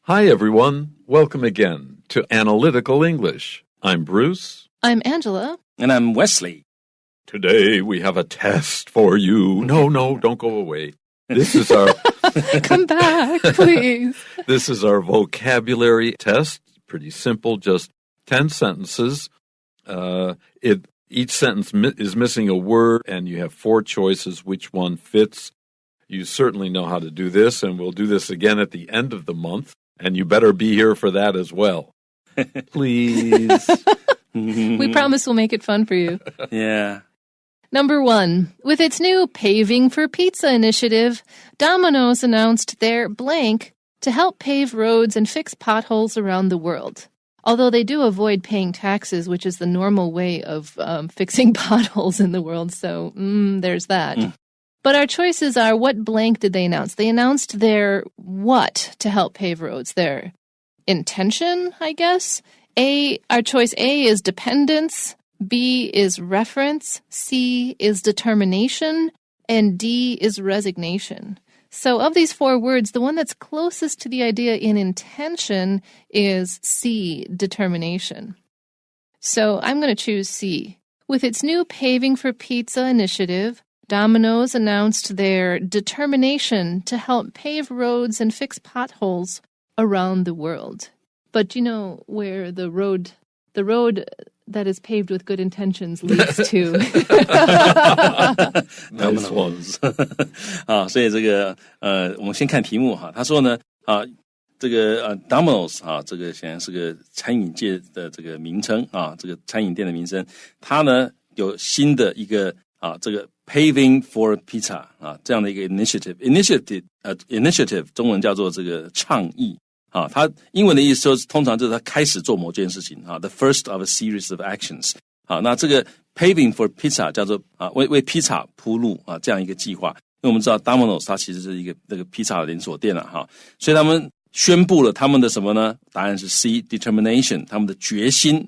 Hi, everyone. Welcome again to Analytical English. I'm Bruce. I'm Angela. And I'm Wesley. Today we have a test for you. No, don't go away. This is our... Come back, please. This is our vocabulary test. Pretty simple, just 10 sentences. Each sentence is missing a word, and you have 4 choices which one fits. You certainly know how to do this, and we'll do this again at the end of the month. And you better be here for that as well. Please. We promise we'll make it fun for you. Yeah. Number 1. With its new Paving for Pizza initiative, Domino's announced their blank to help pave roads and fix potholes around the world. Although they do avoid paying taxes, which is the normal way of fixing potholes in the world. So there's that. But our choices are, what blank did they announce? They announced their what to help pave roads? Their intention, I guess. Our choice A is dependence, B is reference, C is determination, and D is resignation. So of these 4 words, the one that's closest to the idea in intention is C, determination. So I'm going to choose C. With its new Paving for Pizza initiative, Domino's announced their determination to help pave roads and fix potholes around the world. But you know where the road that is paved with good intentions leads to. Nice ones. 所以这个我们先看题目哈。他说呢这个Domino's 这个显然是个餐饮界的这个名称这个餐饮店的名称。它呢有新的一个这个 Paving for Pizza 这样的一个 initiative 中文叫做这个倡议它英文的意思就是通常就是他开始做某件事情the first of a series of actions 那这个 Paving for Pizza 叫做为披萨铺路这样一个计划。因为我们知道 Domino's 它其实是一个这个披萨的连锁店所以他们宣布了他们的什么呢？答案是 C, determination 他们的决心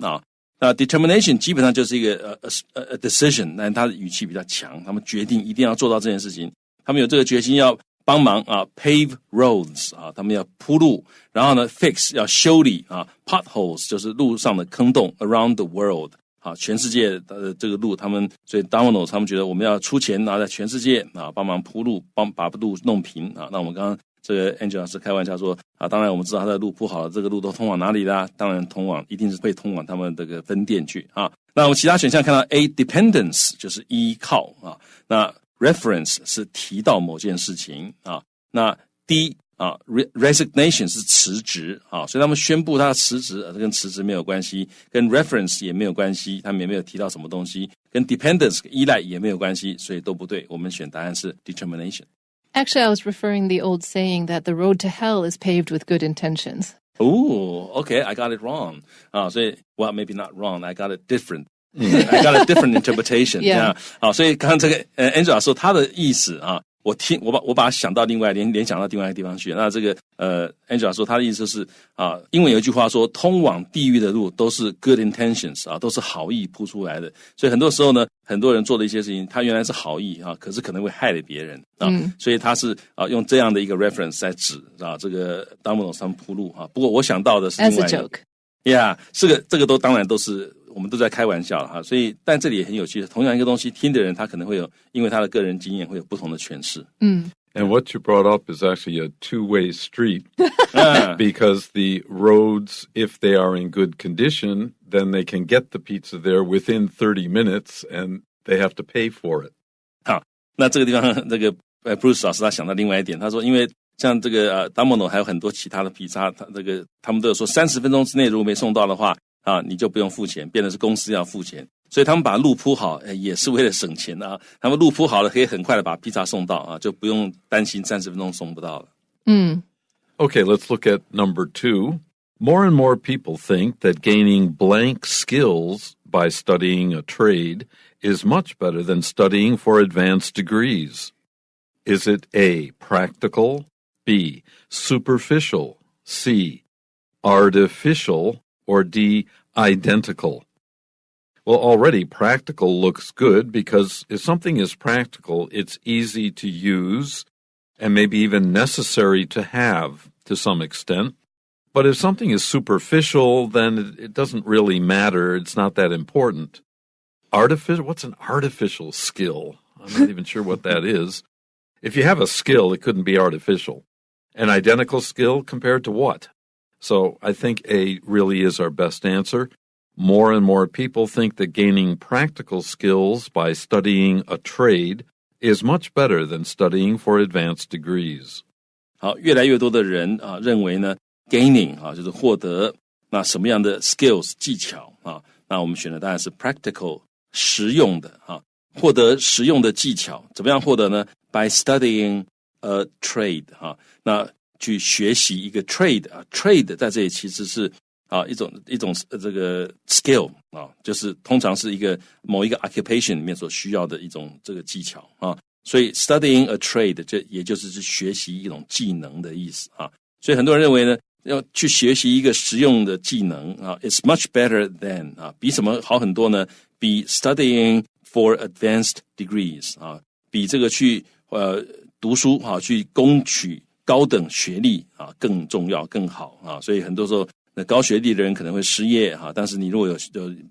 那 determination 基本上就是一个a decision， 但它的语气比较强，他们决定一定要做到这件事情，他们有这个决心要帮忙pave roads他们要铺路，然后呢 fix 要修理potholes 就是路上的坑洞 around the world全世界的这个路所以 Domino's 他们觉得我们要出钱在全世界帮忙铺路，把路弄平那我们刚刚这个 Angela 老师开玩笑说当然我们知道他的路铺好了，这个路都通往哪里啦？当然一定是会通往他们这个分店去那我们其他选项看到 A dependence 就是依靠那 reference 是提到某件事情那 D resignation 是辞职所以他们宣布他辞职这跟辞职没有关系，跟 reference 也没有关系，他们也没有提到什么东西，跟 dependence 依赖也没有关系，所以都不对，我们选答案是 determination。Actually, I was referring the old saying that the road to hell is paved with good intentions. Oh, okay, I got it wrong. So, well, maybe not wrong. I got it different. I got a different interpretation. Yeah. 所以刚刚这个Angela 说他的意思我把它想到联想到另外一个地方去。那这个Angela 说他的意思就是英文有一句话说通往地狱的路都是 good intentions 都是好意铺出来的。所以很多时候呢，很多人做的一些事情，他原来是好意可是可能会害了别人所以他是用这样的一个 reference 在指这个 Domino's 他们铺路不过我想到的是另外一个 As a joke. Yeah, 这个都当然都是我们都在开玩笑所以但这里也很有趣，同样一个东西听的人他可能会有因为他的个人经验会有不同的诠释。And what you brought up is actually a two-way street because the roads, if they are in good condition, then they can get the pizza there within 30 minutes and they have to pay for it. 好，那这个地方这个Bruce 老师他想到另外一点，他说因为像这个Domino 还有很多其他的披萨，他们都有说30分钟之内如果没送到的话你就不用付钱，变成是公司要付钱，所以他们把路铺好也是为了省钱他们路铺好了可以很快的把披萨送到就不用担心30分钟送不到了。Okay, let's look at number 2. More and more people think that gaining blank skills by studying a trade is much better than studying for advanced degrees. Is it A, practical, B, superficial, C, artificial, or D, identical? Well, already practical looks good because if something is practical, it's easy to use and maybe even necessary to have to some extent. But if something is superficial, then it doesn't really matter. It's not that important. Artificial? What's an artificial skill? I'm not even sure what that is. If you have a skill, it couldn't be artificial. An identical skill compared to what? So I think A really is our best answer. More and more people think that gaining practical skills by studying a trade is much better than studying for advanced degrees. 好，越来越多的人认为呢 ，gaining 就是获得那什么样的 skills 技巧那我们选的当然是 practical 实用的获得实用的技巧，怎么样获得呢 ？By studying a trade 那去学习一个 trade 在这里其实是一种这个 skill 就是通常是某一个 occupation 里面所需要的一种这个技巧所以 studying a trade 也就是学习一种技能的意思所以很多人认为呢，要去学习一个实用的技能it's much better than 比什么好很多呢？比 studying for advanced degrees 比这个去读书去攻取高等学历更重要更好所以很多时候那高学历的人可能会失业但是你如果有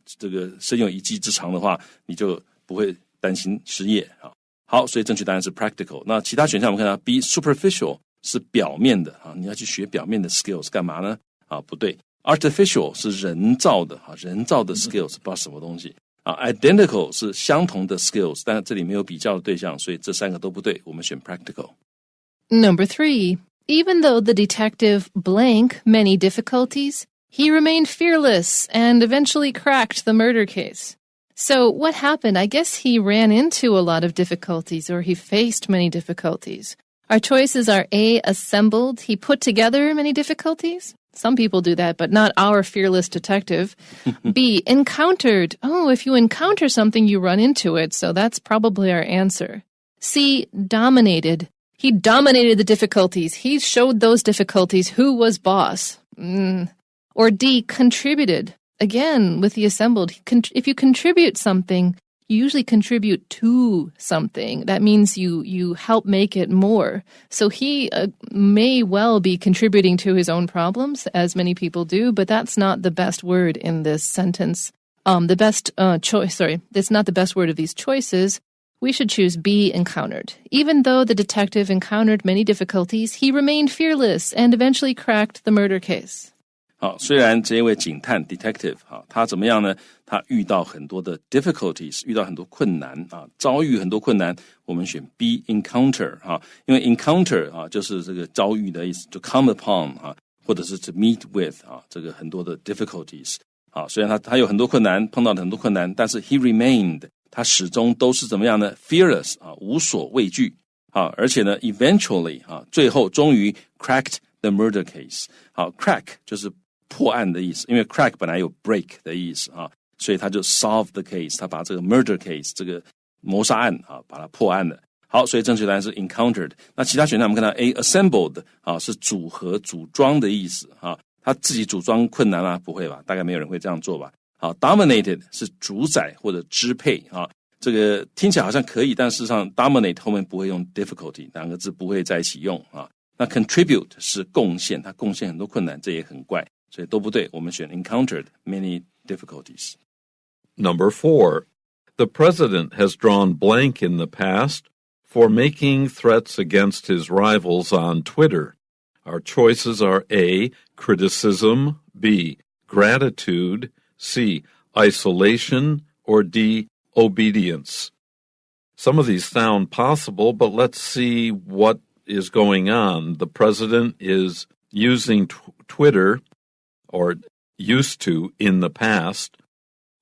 这个身有一技之长的话，你就不会担心失业好，所以正确答案是 practical。那其他选项我们看到 be superficial 是表面的你要去学表面的 skills 干嘛呢不对 artificial 是人造的人造的 skills 不知道什么东西identical 是相同的 skills 但这里没有比较的对象，所以这三个都不对，我们选 practical。 Number 3. Even though the detective blank many difficulties, he remained fearless and eventually cracked the murder case. So what happened? I guess he ran into a lot of difficulties, or he faced many difficulties. Our choices are A, assembled. He put together many difficulties. Some people do that, but not our fearless detective. B, encountered. Oh, if you encounter something, you run into it. So that's probably our answer. C, dominated. He dominated the difficulties. He showed those difficulties who was boss. Or D, contributed. Again, with the assembled, if you contribute something, you usually contribute to something. That means you help make it more. So he may well be contributing to his own problems, as many people do, but that's not the best word in this sentence. The best choice, that's not the best word of these choices. We should choose B, encountered. Even though the detective encountered many difficulties, he remained fearless and eventually cracked the murder case. 好，虽然这位警探 detective 他怎么样呢？他遇到很多的 difficulties， 遇到很多困难遭遇很多困难，我们选 B encounter 因为 encounter 就是这个遭遇的意思，to come upon 或者是 to meet with 这个很多的 difficulties 虽然他有很多困难，碰到了很多困难，但是 he remained 他始终都是怎么样呢 ？fearless 无所畏惧而且呢 eventually 最后终于 cracked the murder case crack 就是破案的意思，因为 crack 本来有 break 的意思所以他就 solve the case， 他把这个 murder case 这个谋杀案把它破案了。好，所以正确答案是 encountered。那其他选项我们看到 A assembled 是组合组装的意思他自己组装困难不会吧？大概没有人会这样做吧。dominated 是主宰或者支配这个听起来好像可以，但事实上 dominate 后面不会用 difficulty 两个字不会在一起用那 contribute 是贡献，他贡献很多困难，这也很怪，所以都不对，我们选 encountered many difficulties。 Number 4. The president has drawn blank in the past for making threats against his rivals on Twitter. Our choices are A, criticism, B, gratitude, C, isolation, or D, obedience. Some of these sound possible, but let's see what is going on. The president is using Twitter, or used to in the past,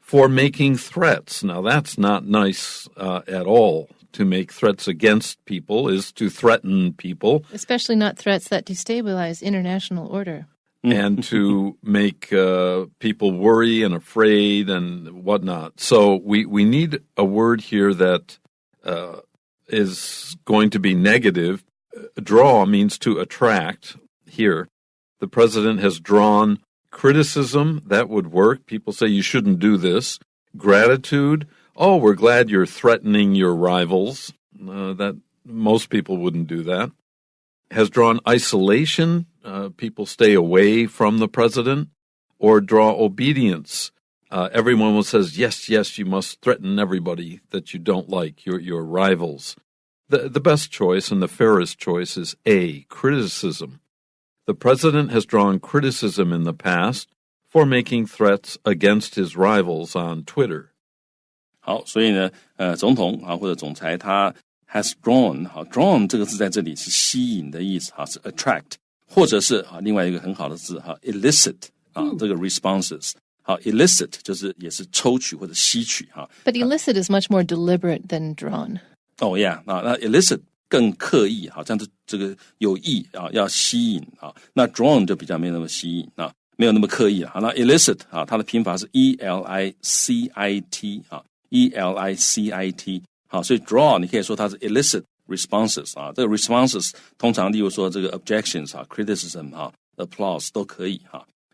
for making threats. Now, that's not nice at all. To make threats against people is to threaten people. Especially not threats that destabilize international order. And to make people worry and afraid and whatnot. So we need a word here that is going to be negative. Draw means to attract. Here, the president has drawn criticism. That would work. People say you shouldn't do this. Gratitude. Oh, we're glad you're threatening your rivals. That most people wouldn't do that. has drawn isolation, people stay away from the president, or draw obedience. Everyone says, yes, yes, you must threaten everybody that you don't like, your rivals. The best choice and the fairest choice is A, criticism. The president has drawn criticism in the past for making threats against his rivals on Twitter. 好，所以呢，总统或者总裁他 has drawn， drawn 这个字在这里是吸引的意思，是 attract， 或者是另外一个很好的字elicit， 这个 responses。好 ，elicit 就是也是抽取或者吸取But elicit is much more deliberate than drawn. Oh yeah， 那 elicit 更刻意，好像这个有意要吸引那 drawn 就比较没有那么吸引没有那么刻意那 elicit 它的拼法是 E-L-I-C-I-T E-L-I-C-I-T 好，所以 draw 你可以说它是 elicit responses 这个 responses 通常例如说这个 objections criticism applause 都可以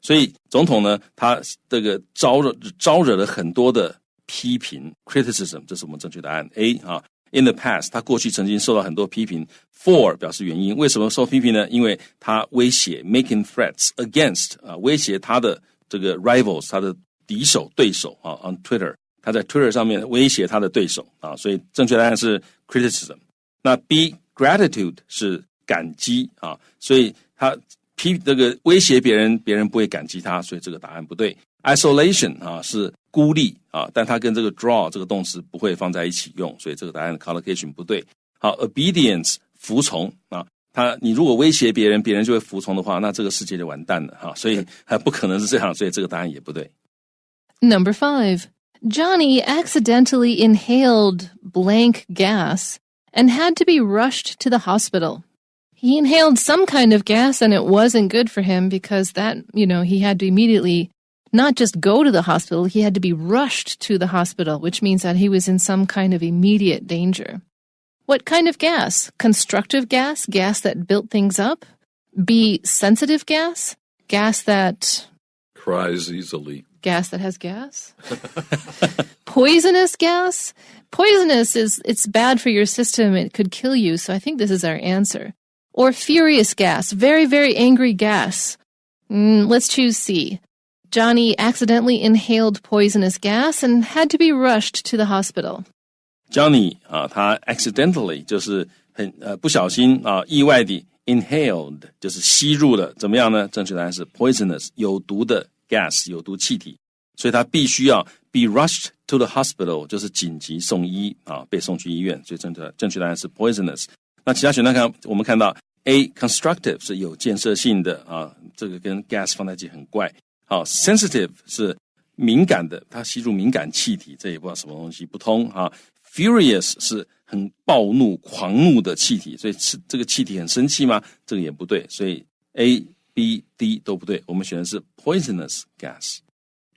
所以总统呢他这个招惹了很多的批评 criticism 这是我们正确答案 A In the past 他过去曾经受到很多批评 For 表示原因为什么受批评呢因为他威胁 making threats against 威胁他的这个 rivals 他的敌手对手on Twitter 他在 Twitter 上面威胁他的对手所以正确答案是 criticism 那 B gratitude 是感激所以他这个威胁别人不会感激他所以这个答案不对 Isolation 是孤立但它跟这个 draw 这个动词不会放在一起用所以这个答案 collocation 不对好 obedience 服从你如果威胁别人就会服从的话那这个世界就完蛋了所以还不可能是这样所以这个答案也不对 Number 5. Johnny accidentally inhaled blank gas and had to be rushed to the hospital. He inhaled some kind of gas and it wasn't good for him because that, he had to immediately not just go to the hospital, he had to be rushed to the hospital, which means that he was in some kind of immediate danger. What kind of gas? Constructive gas? Gas that built things up? B, sensitive gas? Gas that... Cries easily. Gas that has gas? Poisonous gas? Poisonous it's bad for your system. It could kill you. So I think this is our answer. Or furious gas. Very, very angry gas. Let's choose C. Johnny accidentally inhaled poisonous gas and had to be rushed to the hospital. Johnny 他 accidentally 就是很不小心意外地 inhaled 就是吸入了怎么样呢正确答案是 poisonous 有毒的 gas 有毒气体所以他必须要 be rushed to the hospital 就是紧急送医被送去医院所以正确答案是 poisonous 那其他选项我们看到 A constructive 是有建设性的这个跟 gas 放在一起很怪好 sensitive 是敏感的它吸入敏感气体这也不知道什么东西不通Furious 是很暴怒狂怒的气体所以这个气体很生气吗这个也不对所以 A, B, D 都不对我们选的是 poisonous gas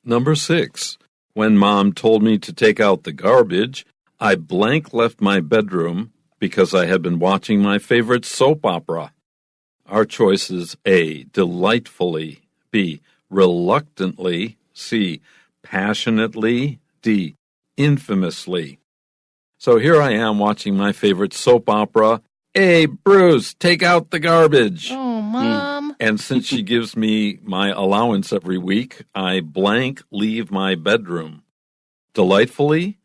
Number 6. When Mom told me to take out the garbage, I blank left my bedroom because I had been watching my favorite soap opera. Our choices A, delightfully, B, reluctantly, C, passionately, D, infamously. So here I am watching my favorite soap opera. Hey, Bruce, take out the garbage. Oh, Mom. And since she gives me my allowance every week, I blank leave my bedroom. Delightfully?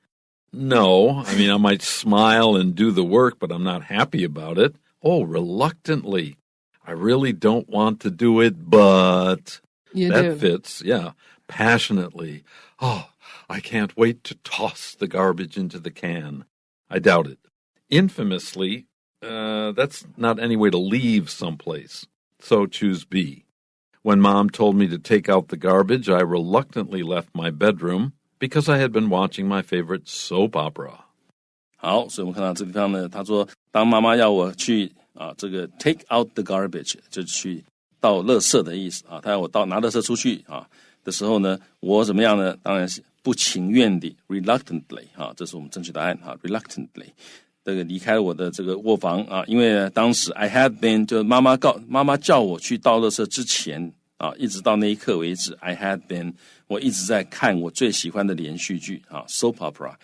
No. I mean, I might smile and do the work, but I'm not happy about it. Oh, reluctantly. I really don't want to do it, but... That fits, yeah. Passionately. Oh, I can't wait to toss the garbage into the can. I doubt it. Infamously, that's not any way to leave someplace. So choose B. When Mom told me to take out the garbage, I reluctantly left my bedroom because I had been watching my favorite soap opera. 好，所以我们看到这地方呢，他说当妈妈要我去这个 take out the garbage 就去倒垃圾的意思他要我拿垃圾出去的时候呢，我怎么样呢？当然是不情愿地 reluctantly 这是我们正确答案reluctantly 这个离开我的这个卧房因为呢当时 I had been 就妈妈叫我去倒垃圾之前一直到那一刻为止 I had been 我一直在看我最喜欢的连续剧soap opera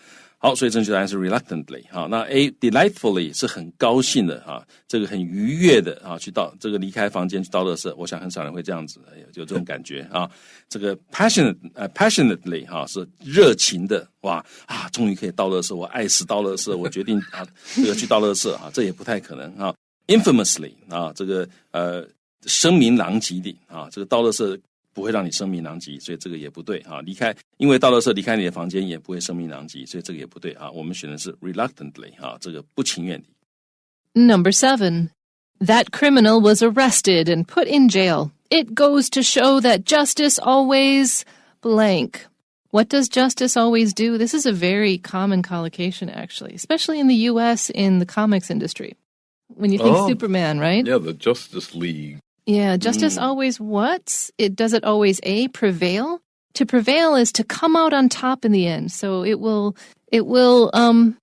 好，所以正确答案是 reluctantly。好，那 A delightfully 是很高兴的啊，这个很愉悦的啊，去到这个离开房间去倒垃圾，我想很少人会这样子，有这种感觉啊。这个 passionately 哈是热情的，哇啊，终于可以倒垃圾，我爱死倒垃圾，我决定啊这个去倒垃圾啊，这也不太可能啊。infamously 啊，这个声名狼藉的啊，这个倒垃圾不会让你声名狼藉，所以这个也不对啊。因为倒垃圾离开你的房间也不会声名狼藉，所以这个也不对啊。我们选的是 reluctantly 啊，这个不情愿的。Number 7. That criminal was arrested and put in jail. It goes to show that justice always blank. What does justice always do? This is a very common collocation, actually, especially in the U.S. in the comics industry. When you think Superman, right? Yeah, the Justice League. Yeah, justice always what? Does it always A, prevail? To prevail is to come out on top in the end. So it will win.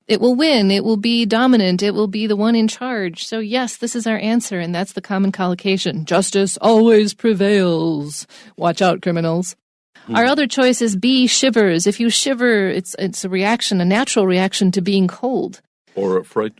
It will be dominant. It will be the one in charge. So yes, this is our answer, and that's the common collocation. Justice always prevails. Watch out, criminals. Our other choice is B, shivers. If you shiver, it's a reaction, a natural reaction to being cold. Or afraid.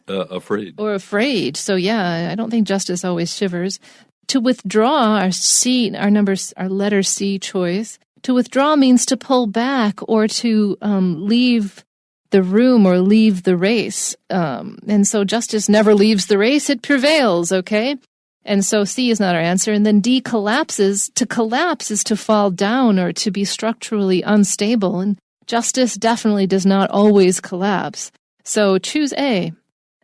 Or afraid. So yeah, I don't think justice always shivers. To withdraw, our letter C choice. To withdraw means to pull back or to leave the room or leave the race. And so justice never leaves the race, it prevails, okay? And so C is not our answer. And then D, collapses. To collapse is to fall down or to be structurally unstable. And justice definitely does not always collapse. So choose A.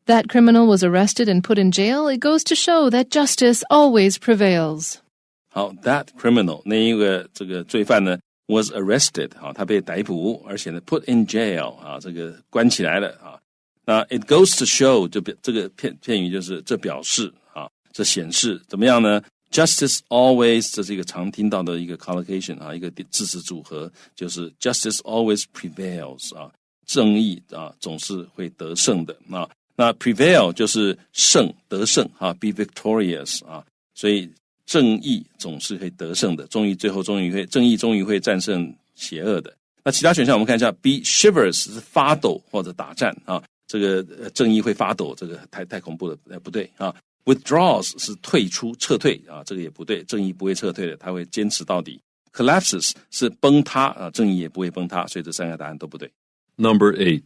That criminal was arrested and put in jail. It goes to show that justice always prevails. 好 ，that criminal 那一个这个罪犯呢 was arrested 啊，他被逮捕，而且呢 put in jail 啊，这个关起来了啊。那 it goes to show 这个片语就是这表示啊，这显示怎么样呢 ？Justice always 这是一个常听到的一个 collocation 啊，一个字词组合，就是 justice always prevails 啊，正义啊总是会得胜的啊。那 prevail 就是得胜啊 ，be victorious 啊，所以正义总是会得胜的，正义终于会战胜邪恶的。那其他选项我们看一下 ，B shivers 是发抖或者打战啊，这个正义会发抖，这个太恐怖了，不对啊。Withdraws 是退出撤退啊，这个也不对，正义不会撤退的，他会坚持到底。Collapses 是崩塌啊，正义也不会崩塌，所以这三个答案都不对。Number 8.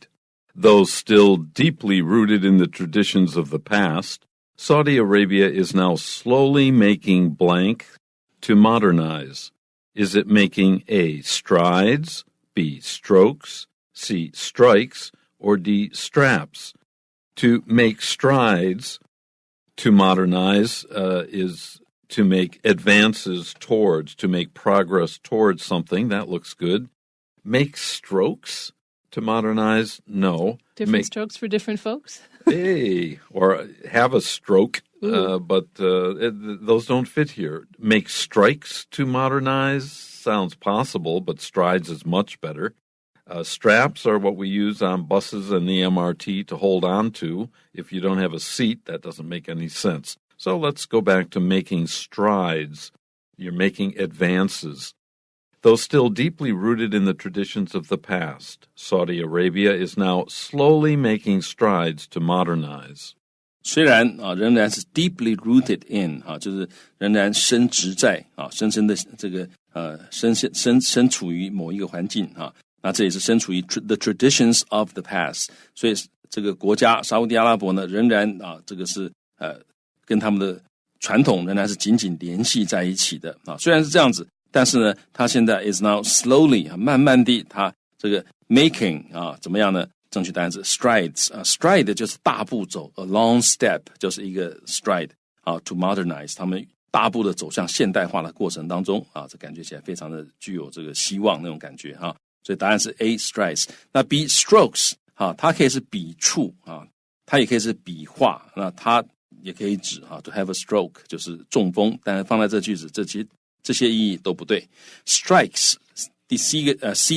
Though still deeply rooted in the traditions of the past, Saudi Arabia is now slowly making blank to modernize. Is it making A, strides, B, strokes, C, strikes, or D, straps? To make strides, to modernize, is to make advances towards, to make progress towards something. That looks good. Make strokes? To modernize, no. Different strokes for different folks? Hey, or have a stroke, but those don't fit here. Make strikes to modernize sounds possible, but strides is much better. Straps are what we use on buses and the MRT to hold on to. If you don't have a seat, that doesn't make any sense. So let's go back to making strides. You're making advances. Though still deeply rooted in the traditions of the past, Saudi Arabia is now slowly making strides to modernize. 虽然啊，仍然是 deeply rooted in 啊，就是仍然深植在啊，深深的这个身处于某一个环境啊，那这也是身处于 the traditions of the past， 所以这个国家沙烏地阿拉伯呢，仍然啊，这个是跟他们的传统仍然是紧紧联系在一起的啊，虽然是这样子。但是呢，他现在 is now slowly 慢慢地，他这个 making 啊怎么样呢？正确答案是 strides 啊 ，stride 就是大步走 ，a long step 就是一个 stride 啊 ，to modernize 他们大步的走向现代化的过程当中啊，这感觉起来非常的具有这个希望那种感觉哈，所以答案是 A strides。那 B strokes 啊，它可以是笔触啊，它也可以是笔画，那它也可以指啊 to have a stroke 就是中风，但是放在这句子这些意义都不对。Strikes 第 C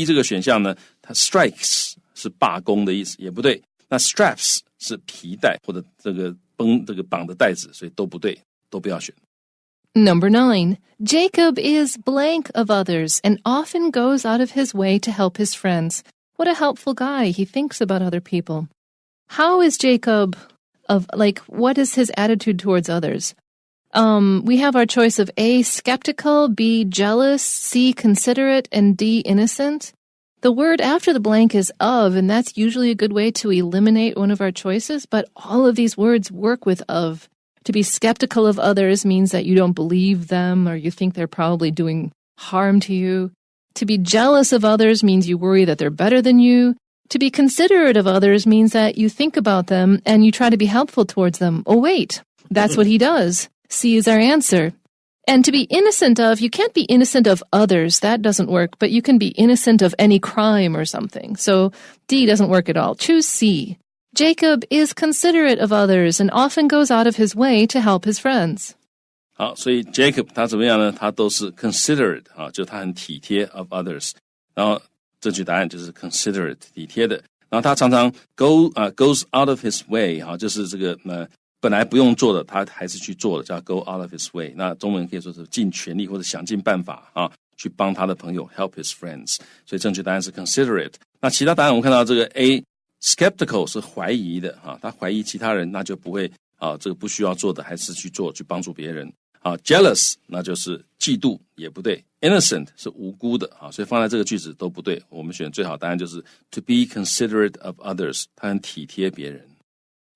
这个选项呢，它 strikes 是罢工的意思，也不对。那 straps 是皮带或者这个绑的带子，所以都不对，都不要选。Number 9. Jacob is blank of others and often goes out of his way to help his friends. What a helpful guy. He thinks about other people. How is Jacob what is his attitude towards others? We have our choice of A, skeptical, B, jealous, C, considerate, and D, innocent. The word after the blank is of, and that's usually a good way to eliminate one of our choices, but all of these words work with of. To be skeptical of others means that you don't believe them or you think they're probably doing harm to you. To be jealous of others means you worry that they're better than you. To be considerate of others means that you think about them and you try to be helpful towards them. Oh, wait, that's what he does. C is our answer. And to be innocent of, you can't be innocent of others. That doesn't work, but you can be innocent of any crime or something. So D doesn't work at all. Choose C. Jacob is considerate of others and often goes out of his way to help his friends. 好，所以 Jacob 他怎么样呢？他都是 considerate 啊，就他很体贴 of others。然后正确答案就是 considerate 体贴的。然后他常常 goes out of his way 啊，就是这个本来不用做的，他还是去做了，叫 go out of his way。那中文可以说是尽全力或者想尽办法啊，去帮他的朋友 help his friends。所以正确答案是 considerate。那其他答案我们看到这个 A。skeptical 是怀疑的啊，他怀疑其他人，那就不会啊，这个不需要做的还是去做，去帮助别人啊。jealous 那就是嫉妒，也不对。innocent 是无辜的啊，所以放在这个句子都不对。我们选最好答案就是 to be considerate of others， 他很体贴别人。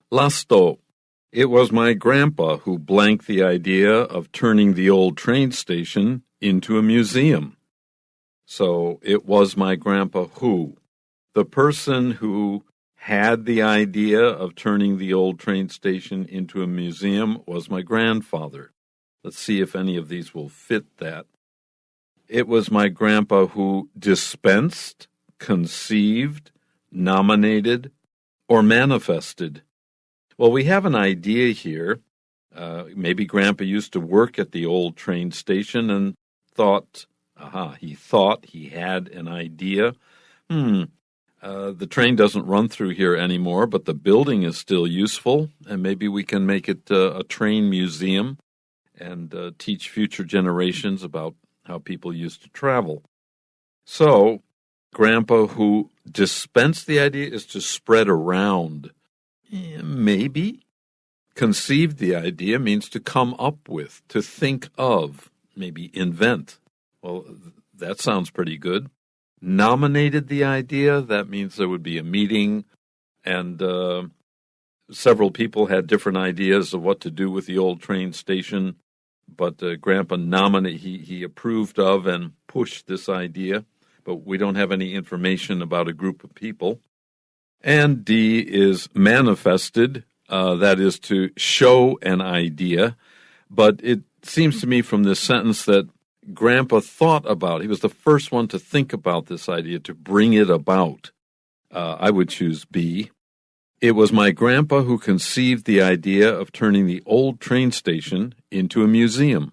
Lasto, it was my grandpa who blanked the idea of turning the old train station into a museum. So it was my grandpa who. The person who had the idea of turning the old train station into a museum was my grandfather. Let's see if any of these will fit that. It was my grandpa who dispensed, conceived, nominated, or manifested. Well, we have an idea here. Maybe Grandpa used to work at the old train station and thought he had an idea. The train doesn't run through here anymore, but the building is still useful, and maybe we can make it a train museum and teach future generations about how people used to travel. So, Grandpa who dispensed the idea is to spread around. Maybe. Conceived the idea means to come up with, to think of, maybe invent. Well, that sounds pretty good. Nominated the idea, that means there would be a meeting and several people had different ideas of what to do with the old train station, but Grandpa he approved of and pushed this idea, but we don't have any information about a group of people. And D is manifested, that is to show an idea, but it seems to me from this sentence that Grandpa thought about. He was the first one to think about this idea, to bring it about. I would choose B. It was my grandpa who conceived the idea of turning the old train station into a museum.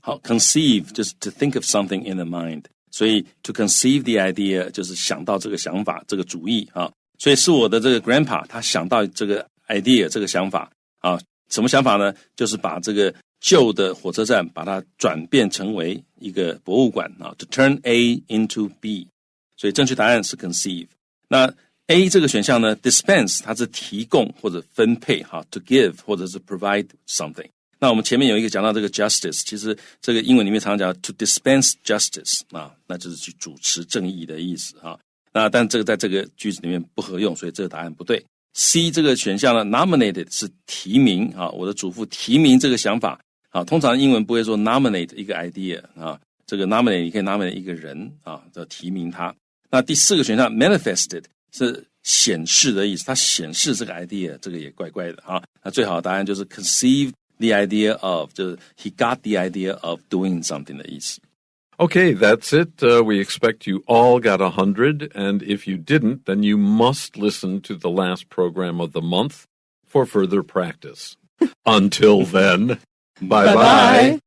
好 ，conceive 就是 to think of something in the mind， 所以 to conceive the idea 就是想到这个想法、这个主意啊。所以是我的这个 grandpa 他想到这个 idea 这个想法啊，什么想法呢？就是把这个旧的火车站把它转变成为一个博物馆啊 ，to turn A into B， 所以正确答案是 conceive。那 A 这个选项呢 ，dispense 它是提供或者分配哈 ，to give 或者是 provide something。那我们前面有一个讲到这个 justice， 其实这个英文里面常常讲 to dispense justice 啊，那就是去主持正义的意思啊。那但这个在这个句子里面不合用，所以这个答案不对。C 这个选项呢 ，nominated 是提名啊，我的祖父提名这个想法。啊，通常英文不会说 nominate 一个 idea 啊，这个 nominate 你可以 nominate 一个人啊，叫提名他。那第四个选项 manifested 是显示的意思，它显示这个 idea， 这个也怪怪的啊。那最好的答案就是 conceive the idea of， 就是 he got the idea of doing something 的意思。Okay, that's it. We expect you all got 100, and if you didn't, then you must listen to the last program of the month for further practice. Until then, bye-bye.